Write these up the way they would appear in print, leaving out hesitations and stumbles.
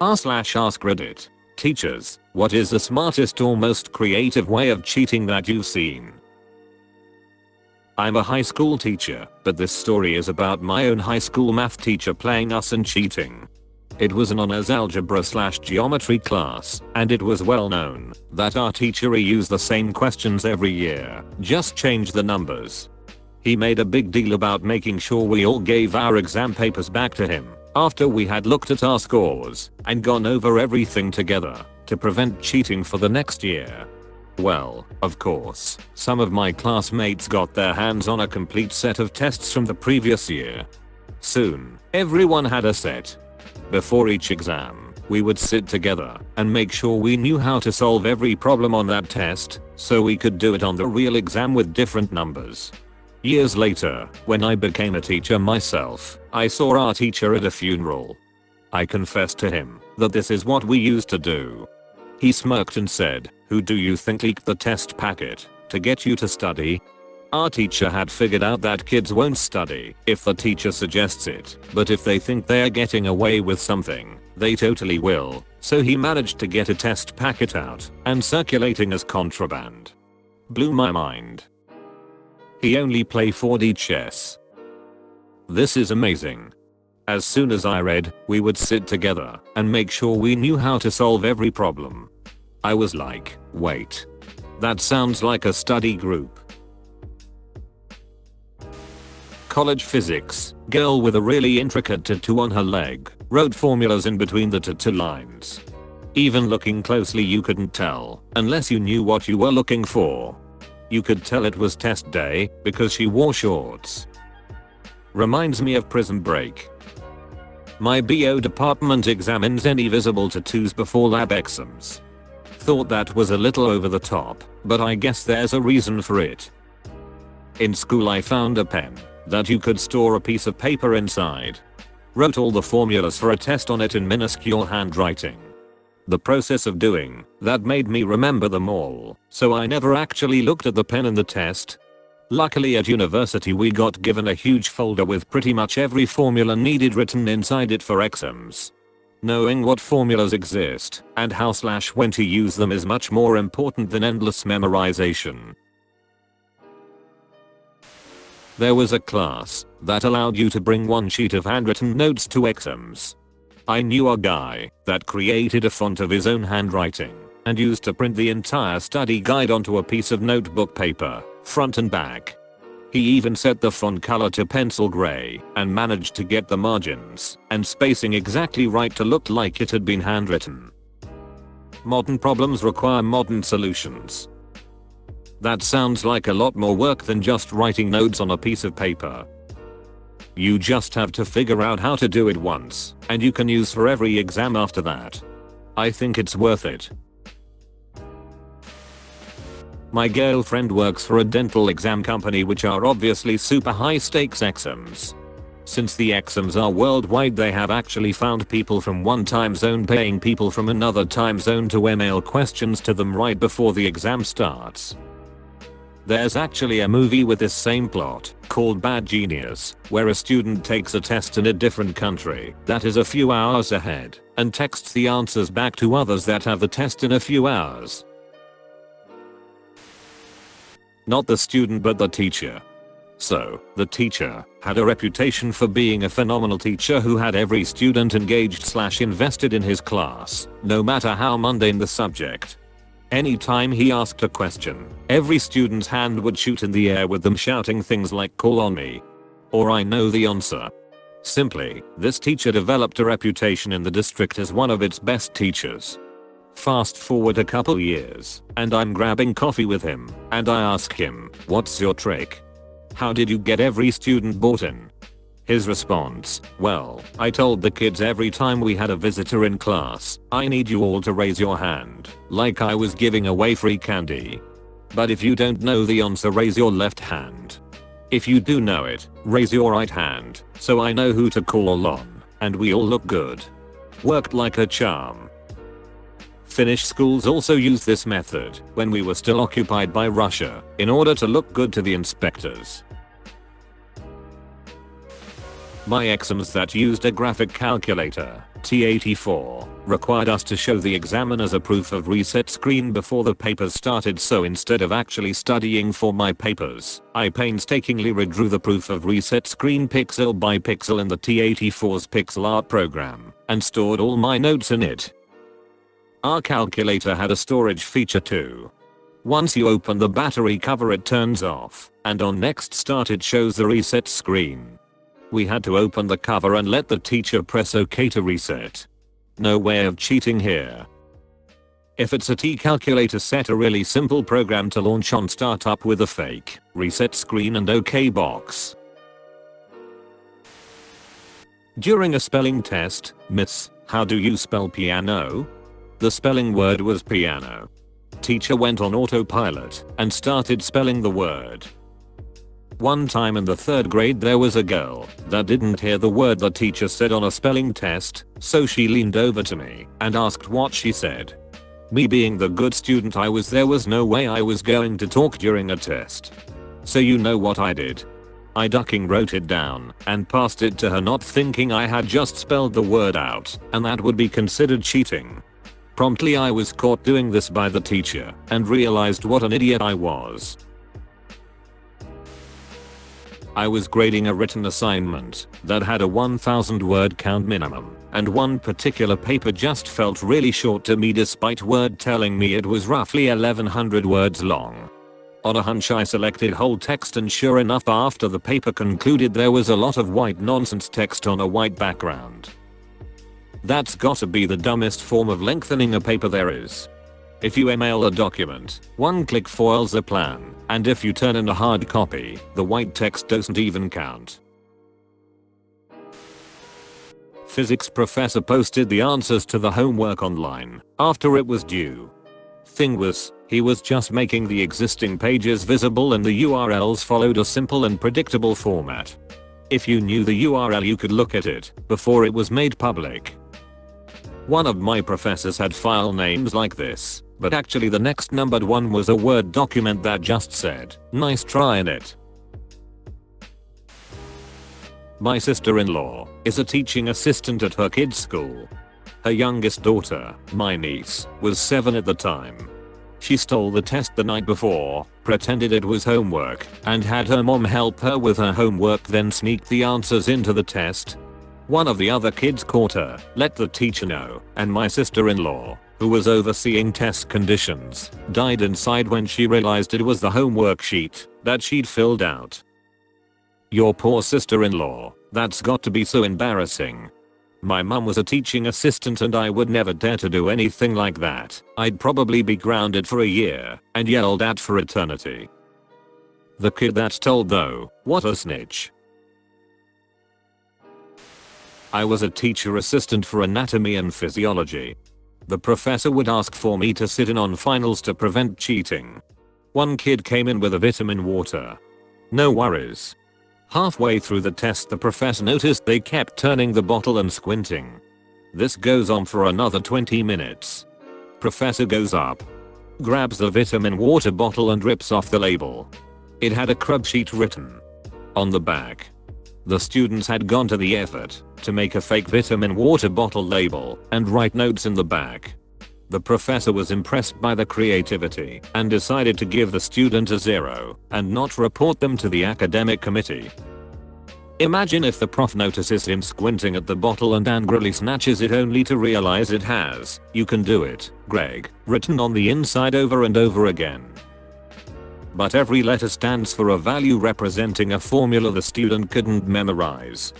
r/AskReddit. Teachers, what is the smartest or most creative way of cheating that you've seen? I'm a high school teacher, but this story is about my own high school math teacher playing us and cheating. It was an honors algebra/geometry class, and it was well known that our teacher reused the same questions every year, just changed the numbers. He made a big deal about making sure we all gave our exam papers back to him after we had looked at our scores and gone over everything together to prevent cheating for the next year. Well, of course, some of my classmates got their hands on a complete set of tests from the previous year. Soon, everyone had a set. Before each exam, we would sit together and make sure we knew how to solve every problem on that test so we could do it on the real exam with different numbers. Years later, when I became a teacher myself, I saw our teacher at a funeral. I confessed to him that this is what we used to do. He smirked and said, "Who do you think leaked the test packet to get you to study?" Our teacher had figured out that kids won't study if the teacher suggests it, but if they think they're getting away with something, they totally will, so he managed to get a test packet out and circulating as contraband. Blew my mind. He only play 4D chess. This is amazing. As soon as I read, we would sit together and make sure we knew how to solve every problem. I was like, wait. That sounds like a study group. College physics. Girl with a really intricate tattoo on her leg wrote formulas in between the tattoo lines. Even looking closely you couldn't tell unless you knew what you were looking for. You could tell it was test day because she wore shorts. Reminds me of Prison Break. My BO department examines any visible tattoos before lab exams. Thought that was a little over the top, but I guess there's a reason for it. In school I found a pen that you could store a piece of paper inside. Wrote all the formulas for a test on it in minuscule handwriting. The process of doing that made me remember them all, so I never actually looked at the pen in the test. Luckily at university we got given a huge folder with pretty much every formula needed written inside it for exams. Knowing what formulas exist and how/when to use them is much more important than endless memorization. There was a class that allowed you to bring one sheet of handwritten notes to exams. I knew a guy that created a font of his own handwriting and used to print the entire study guide onto a piece of notebook paper, front and back. He even set the font color to pencil gray and managed to get the margins and spacing exactly right to look like it had been handwritten. Modern problems require modern solutions. That sounds like a lot more work than just writing notes on a piece of paper. You just have to figure out how to do it once, and you can use for every exam after that. I think it's worth it. My girlfriend works for a dental exam company which are obviously super high stakes exams. Since the exams are worldwide they have actually found people from one time zone paying people from another time zone to email questions to them right before the exam starts. There's actually a movie with this same plot called Bad Genius, where a student takes a test in a different country that is a few hours ahead and texts the answers back to others that have the test in a few hours. Not the student but the teacher. So, the teacher had a reputation for being a phenomenal teacher who had every student engaged/invested in his class, no matter how mundane the subject. Anytime he asked a question, every student's hand would shoot in the air with them shouting things like "call on me" or "I know the answer." Simply, this teacher developed a reputation in the district as one of its best teachers. Fast forward a couple years, and I'm grabbing coffee with him, and I ask him, "What's your trick? How did you get every student bought in?" His response, "Well, I told the kids every time we had a visitor in class, I need you all to raise your hand, like I was giving away free candy. But if you don't know the answer, raise your left hand. If you do know it, raise your right hand, so I know who to call on, and we all look good." Worked like a charm. Finnish schools also used this method when we were still occupied by Russia in order to look good to the inspectors. My exams that used a graphic calculator T84 required us to show the examiners a proof of reset screen before the papers started, so instead of actually studying for my papers, I painstakingly redrew the proof of reset screen pixel by pixel in the T84's pixel art program and stored all my notes in it. Our calculator had a storage feature too. Once you open the battery cover it turns off, and on next start it shows the reset screen. We had to open the cover and let the teacher press OK to reset. No way of cheating here. If it's a T-calculator, set a really simple program to launch on startup with a fake reset screen and OK box. During a spelling test, Miss, how do you spell piano? The spelling word was piano. Teacher went on autopilot and started spelling the word. One time in the 3rd grade there was a girl that didn't hear the word the teacher said on a spelling test, so she leaned over to me and asked what she said. Me being the good student I was, there was no way I was going to talk during a test. So you know what I did? I ducking wrote it down and passed it to her, not thinking I had just spelled the word out and that would be considered cheating. Promptly I was caught doing this by the teacher and realized what an idiot I was. I was grading a written assignment that had a 1,000 word count minimum, and one particular paper just felt really short to me despite Word telling me it was roughly 1100 words long. On a hunch I selected whole text, and sure enough after the paper concluded there was a lot of white nonsense text on a white background. That's gotta be the dumbest form of lengthening a paper there is. If you email a document, one click foils the plan, and if you turn in a hard copy, the white text doesn't even count. Physics professor posted the answers to the homework online after it was due. Thing was, he was just making the existing pages visible and the URLs followed a simple and predictable format. If you knew the URL you could look at it before it was made public. One of my professors had file names like this, but actually the next numbered one was a Word document that just said, "Nice try in it." My sister-in-law is a teaching assistant at her kid's school. Her youngest daughter, my niece, was 7 at the time. She stole the test the night before, pretended it was homework, and had her mom help her with her homework, then sneaked the answers into the test. One of the other kids caught her, let the teacher know, and my sister-in-law, who was overseeing test conditions, died inside when she realized it was the homework sheet that she'd filled out. Your poor sister-in-law, that's got to be so embarrassing. My mum was a teaching assistant and I would never dare to do anything like that. I'd probably be grounded for a year and yelled at for eternity. The kid that told though, what a snitch. I was a teacher assistant for anatomy and physiology. The professor would ask for me to sit in on finals to prevent cheating. One kid came in with a vitamin water. No worries. Halfway through the test the professor noticed they kept turning the bottle and squinting. This goes on for another 20 minutes. Professor goes up, grabs the vitamin water bottle and rips off the label. It had a crud sheet written on the back. The students had gone to the effort to make a fake vitamin water bottle label and write notes in the back. The professor was impressed by the creativity and decided to give the student a 0 and not report them to the academic committee. Imagine if the prof notices him squinting at the bottle and angrily snatches it only to realize it has, "You can do it, Greg," written on the inside over and over again. But every letter stands for a value representing a formula the student couldn't memorize.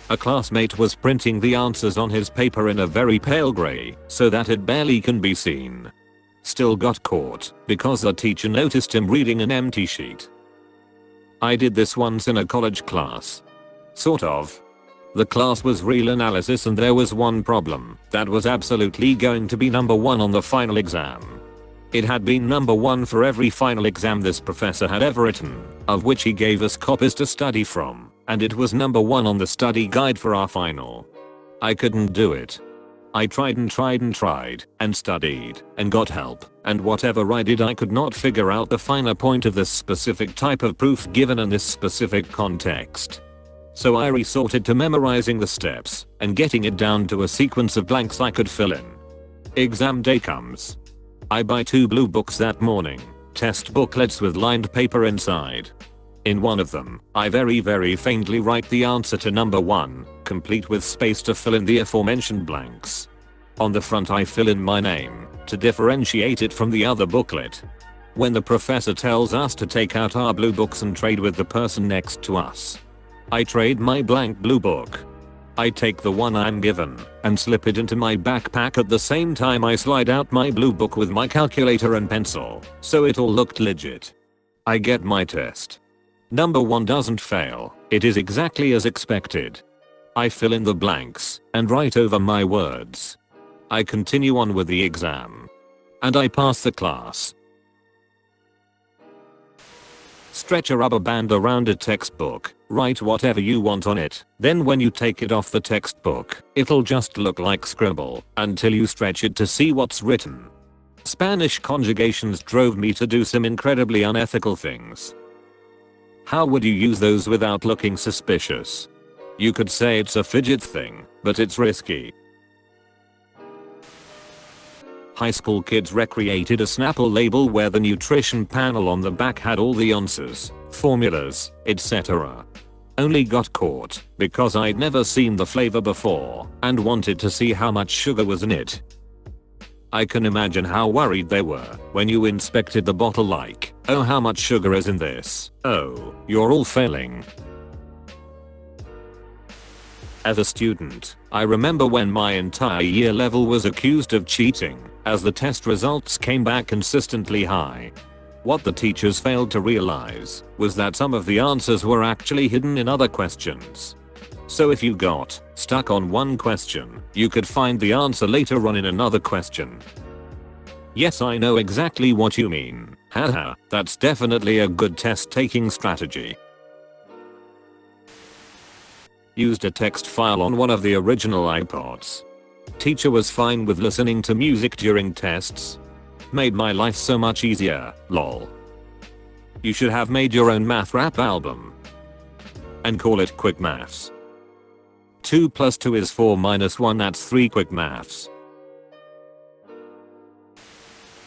A classmate was printing the answers on his paper in a very pale gray so that it barely can be seen. Still got caught because the teacher noticed him reading an empty sheet. I did this once in a college class. Sort of. The class was real analysis and there was one problem that was absolutely going to be number 1 on the final exam. It had been number 1 for every final exam this professor had ever written, of which he gave us copies to study from, and it was number 1 on the study guide for our final. I couldn't do it. I tried and tried and tried, and studied, and got help, and whatever I did I could not figure out the finer point of this specific type of proof given in this specific context. So I resorted to memorizing the steps and getting it down to a sequence of blanks I could fill in. Exam day comes. I buy 2 blue books that morning, test booklets with lined paper inside. In one of them, I very faintly write the answer to number 1, complete with space to fill in the aforementioned blanks. On the front I fill in my name, to differentiate it from the other booklet. When the professor tells us to take out our blue books and trade with the person next to us, I trade my blank blue book. I take the one I'm given and slip it into my backpack. At the same time I slide out my blue book with my calculator and pencil, so it all looked legit. I get my test. Number 1 doesn't fail, it is exactly as expected. I fill in the blanks and write over my words. I continue on with the exam. And I pass the class. Stretch a rubber band around a textbook, write whatever you want on it, then when you take it off the textbook, it'll just look like scribble until you stretch it to see what's written. Spanish conjugations drove me to do some incredibly unethical things. How would you use those without looking suspicious? You could say it's a fidget thing, but it's risky. High school kids recreated a Snapple label where the nutrition panel on the back had all the answers, formulas, etc. Only got caught because I'd never seen the flavor before and wanted to see how much sugar was in it. I can imagine how worried they were when you inspected the bottle like, oh, how much sugar is in this? Oh, you're all failing. As a student, I remember when my entire year level was accused of cheating, as the test results came back consistently high. What the teachers failed to realize was that some of the answers were actually hidden in other questions. So if you got stuck on one question, you could find the answer later on in another question. Yes, I know exactly what you mean. Haha, that's definitely a good test-taking strategy. Used a text file on one of the original iPods. Teacher was fine with listening to music during tests. Made my life so much easier, lol. You should have made your own math rap album. And call it Quick Maths. 2 + 2 is 4 - 1, that's 3 quick maths.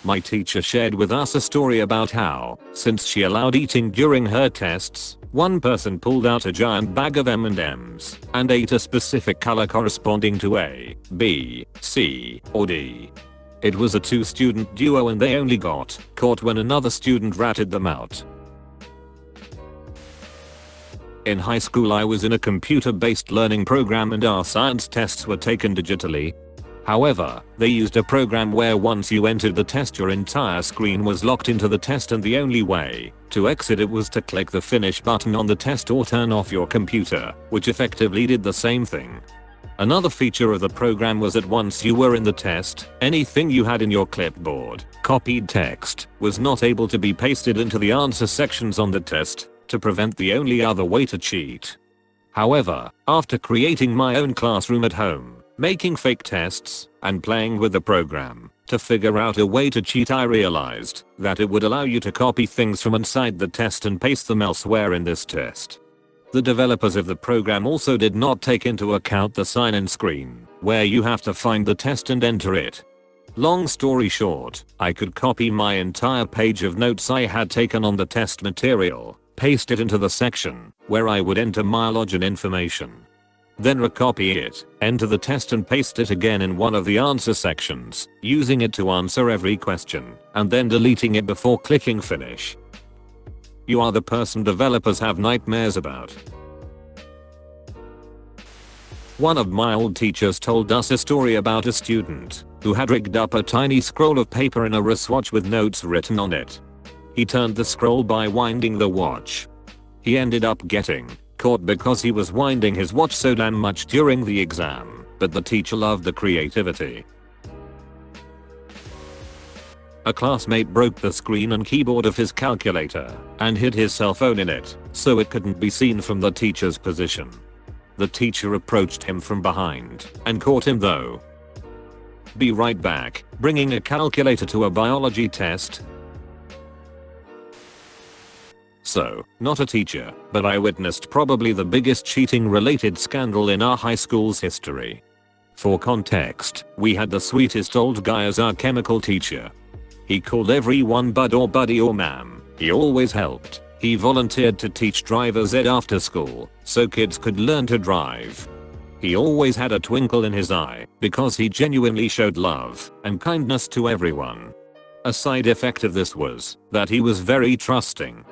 My teacher shared with us a story about how, since she allowed eating during her tests, one person pulled out a giant bag of M&Ms and ate a specific color corresponding to A, B, C, or D. It was a 2-student duo and they only got caught when another student ratted them out. In high school I was in a computer-based learning program and our science tests were taken digitally. However, they used a program where once you entered the test your entire screen was locked into the test and the only way to exit it was to click the finish button on the test or turn off your computer, which effectively did the same thing. Another feature of the program was that once you were in the test, anything you had in your clipboard, copied text, was not able to be pasted into the answer sections on the test to prevent the only other way to cheat. However, after creating my own classroom at home, making fake tests, and playing with the program to figure out a way to cheat, I realized that it would allow you to copy things from inside the test and paste them elsewhere in this test. The developers of the program also did not take into account the sign-in screen, where you have to find the test and enter it. Long story short, I could copy my entire page of notes I had taken on the test material, paste it into the section where I would enter my login information. Then recopy it, enter the test and paste it again in one of the answer sections, using it to answer every question, and then deleting it before clicking finish. You are the person developers have nightmares about. One of my old teachers told us a story about a student who had rigged up a tiny scroll of paper in a wristwatch with notes written on it. He turned the scroll by winding the watch. He ended up getting caught because he was winding his watch so damn much during the exam, but the teacher loved the creativity. A classmate broke the screen and keyboard of his calculator and hid his cell phone in it so it couldn't be seen from the teacher's position. The teacher approached him from behind and caught him though. Be right back, bringing a calculator to a biology test. So, not a teacher, but I witnessed probably the biggest cheating related scandal in our high school's history. For context, we had the sweetest old guy as our chemical teacher. He called everyone bud or buddy or ma'am. He always helped. He volunteered to teach driver's ed after school, so kids could learn to drive. He always had a twinkle in his eye, because he genuinely showed love and kindness to everyone. A side effect of this was that he was very trusting.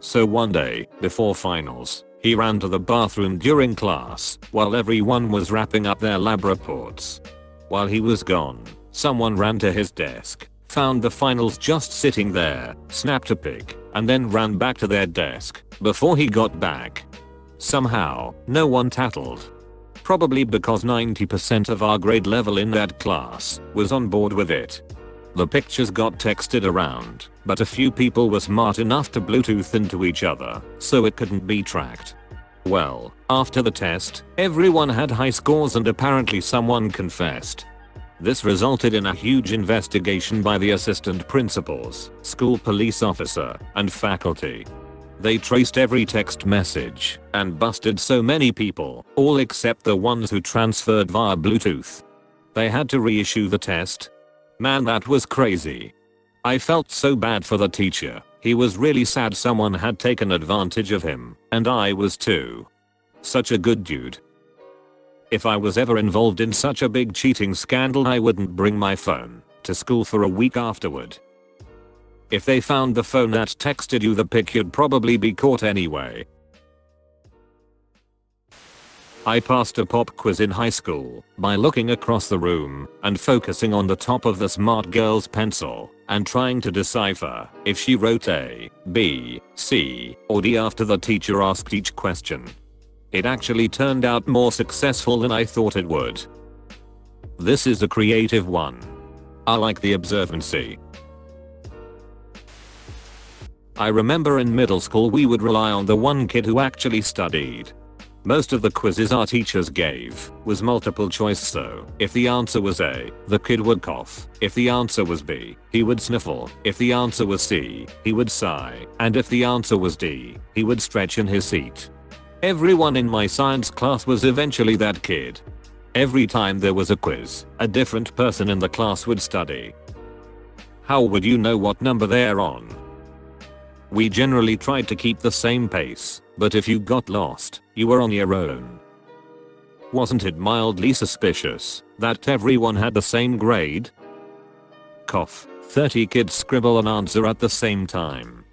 So one day, before finals, he ran to the bathroom during class while everyone was wrapping up their lab reports. While he was gone, someone ran to his desk, found the finals just sitting there, snapped a pic, and then ran back to their desk before he got back. Somehow, no one tattled. Probably because 90% of our grade level in that class was on board with it. The pictures got texted around, but a few people were smart enough to Bluetooth into each other, so it couldn't be tracked. Well, after the test, everyone had high scores and apparently someone confessed. This resulted in a huge investigation by the assistant principals, school police officer, and faculty. They traced every text message and busted so many people, all except the ones who transferred via Bluetooth. They had to reissue the test. Man, that was crazy. I felt so bad for the teacher. He was really sad someone had taken advantage of him, and I was too. Such a good dude. If I was ever involved in such a big cheating scandal, I wouldn't bring my phone to school for a week afterward. If they found the phone that texted you the pic, you'd probably be caught anyway. I passed a pop quiz in high school by looking across the room and focusing on the top of the smart girl's pencil and trying to decipher if she wrote A, B, C, or D after the teacher asked each question. It actually turned out more successful than I thought it would. This is a creative one. I like the observancy. I remember in middle school we would rely on the one kid who actually studied. Most of the quizzes our teachers gave was multiple choice, so if the answer was A, the kid would cough. If the answer was B, he would sniffle. If the answer was C, he would sigh. And if the answer was D, he would stretch in his seat. Everyone in my science class was eventually that kid. Every time there was a quiz, a different person in the class would study. How would you know what number they're on? We generally tried to keep the same pace, but if you got lost, you were on your own. Wasn't it mildly suspicious that everyone had the same grade? Cough. 30 kids scribble an answer at the same time.